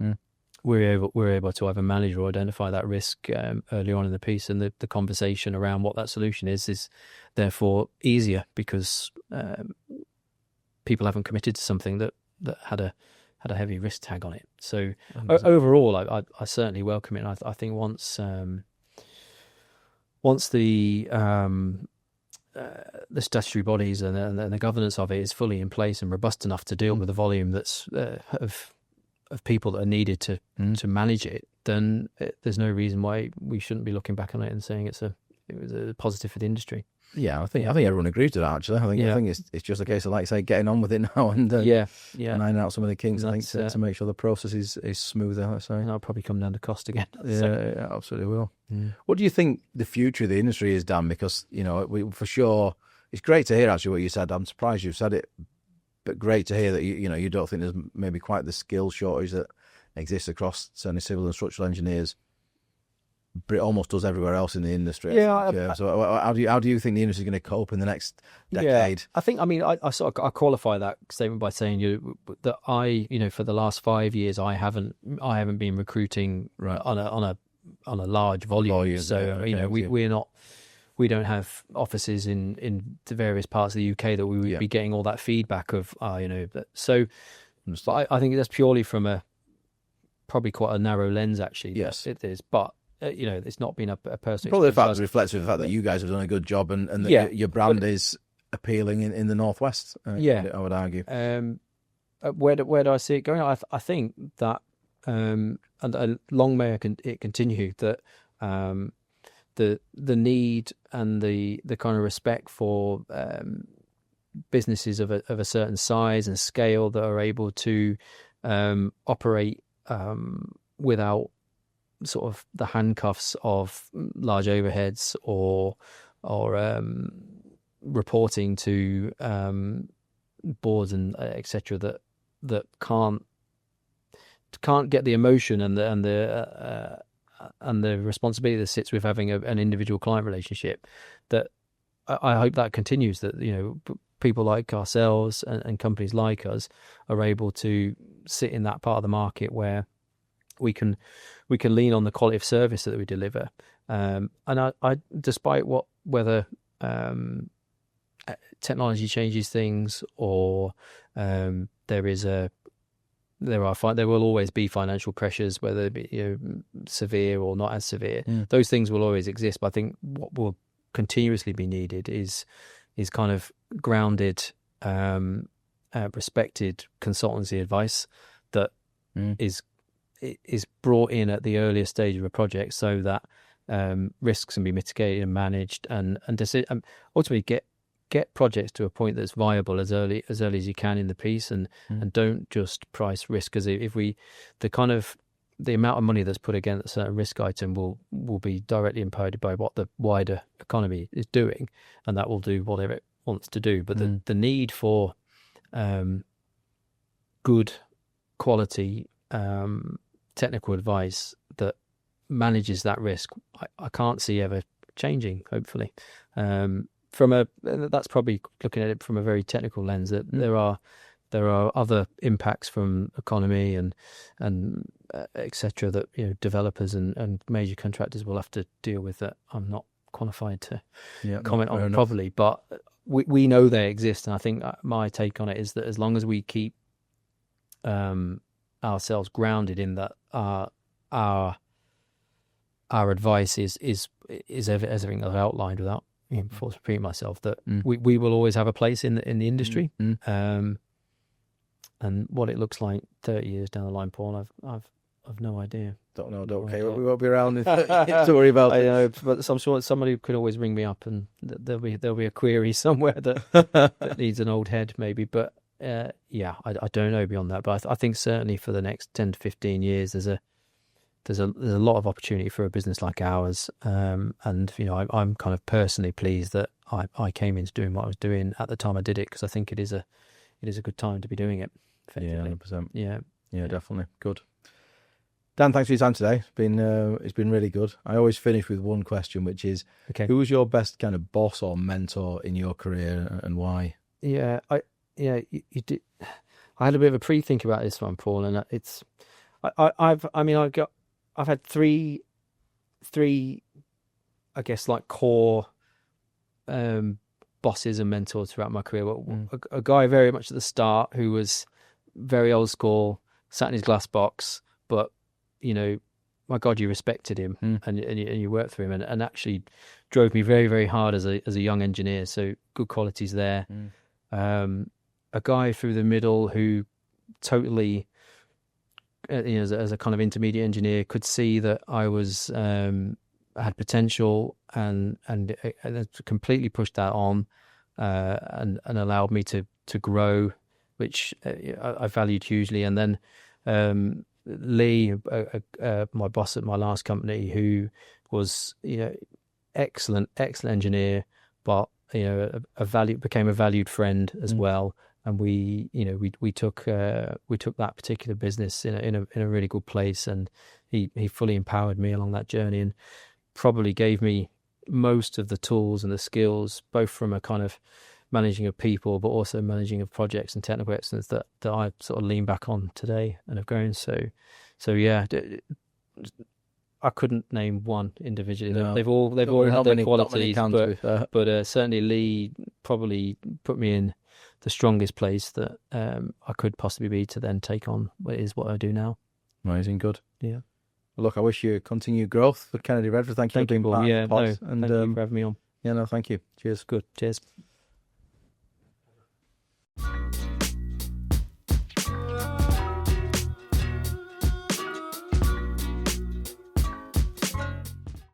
we're able to either manage or identify that risk early on in the piece, and the conversation around what that solution is therefore easier because people haven't committed to something that had a heavy risk tag on it. So overall, I certainly welcome it. And I think once the statutory bodies and the governance of it is fully in place and robust enough to deal with the volume that's of people that are needed to manage it, then there's no reason why we shouldn't be looking back on it and saying it was a positive for the industry. Yeah, I think everyone agrees to that. Actually, I think it's just a case of, like I say, getting on with it now and ironing out some of the kinks. I think to make sure the process is smoother. So and that'll probably come down to cost again. Yeah, absolutely will. What do you think the future of the industry is, Dan? Because for sure, it's great to hear actually what you said. I'm surprised you've said it, but great to hear that you don't think there's maybe quite the skill shortage that exists across certainly civil and structural engineers, but it almost does everywhere else in the industry. So how do you think the industry is going to cope in the next decade? Yeah, I think, I qualify that statement by saying that for the last 5 years I haven't been recruiting on a large volume. So we're we don't have offices in the various parts of the UK that we would be getting all that feedback of, so but I think that's purely from probably quite a narrow lens, actually. Yes, it is, but it's not been a personal. Probably the fact reflects the fact that you guys have done a good job, and that your brand is appealing in the Northwest. I would argue. Where do I see it going? I think that, and long may it continue, that the need and the kind of respect for businesses of a certain size and scale that are able to operate without sort of the handcuffs of large overheads or reporting to boards and etc. that can't get the emotion and the responsibility that sits with having an individual client relationship. That I hope that continues. That people like ourselves and companies like us are able to sit in that part of the market where we can lean on the quality of service that we deliver. And I despite whether technology changes things or there will always be financial pressures, whether it be severe or not as severe. Those things will always exist. But I think what will continuously be needed is kind of grounded, respected consultancy advice that is brought in at the earliest stage of a project, so that risks can be mitigated and managed, and ultimately get projects to a point that's viable as early as you can in the piece, and don't just price risk, because if the amount of money that's put against a certain risk item will be directly impacted by what the wider economy is doing, and that will do whatever it wants to do. But the need for good quality technical advice that manages that risk, I can't see ever changing, hopefully. That's probably looking at it from a very technical lens, that there are other impacts from economy and etc. that developers and major contractors will have to deal with, that I'm not qualified to comment on properly, but we know they exist. And I think my take on it is that as long as we keep ourselves grounded in that, our advice is everything I've outlined, without before repeating myself, that we will always have a place in the industry. And what it looks like 30 years down the line, Paul, I've no idea. Don't care. We won't be around to worry about it. I know, but I'm sure somebody could always ring me up, and there'll be a query somewhere that needs an old head, maybe. But I don't know beyond that. But I think certainly for the next 10 to 15 years, there's a lot of opportunity for a business like ours. And I'm kind of personally pleased that I came into doing what I was doing at the time I did it, because I think it is a good time to be doing it. Yeah, 100%. Yeah, definitely. Good. Dan, thanks for your time today. It's been really good. I always finish with one question, which is, who was your best kind of boss or mentor in your career, and why? You did. I had a bit of a pre-think about this one, Paul, and I've had three, I guess, like core bosses and mentors throughout my career. A guy very much at the start who was very old school, sat in his glass box, but my God, you respected him and you worked for him, and actually drove me very, very hard as a young engineer. So good qualities there. A guy through the middle who totally, as a kind of intermediate engineer, could see that I had potential and completely pushed that on, and allowed me to grow, which I valued hugely. And then Lee, my boss at my last company, who was excellent engineer, but became a valued friend as well. And we took that particular business in a really good place, and he fully empowered me along that journey, and probably gave me most of the tools and the skills, both from a kind of managing of people, but also managing of projects and technical excellence, that I sort of lean back on today and have grown. So yeah, I couldn't name one individually. No. They've all Don't worry, had not their many- not many qualities, can, to be fair. but certainly Lee probably put me in the strongest place that I could possibly be to then take on what I do now. Amazing, good. Yeah. Well, look, I wish you continued growth for Kennedy Redford. Thank you for being Paul. part Yeah, of the pod. no, And thank you for having me on. yeah, no, thank you. Cheers. Good. Cheers.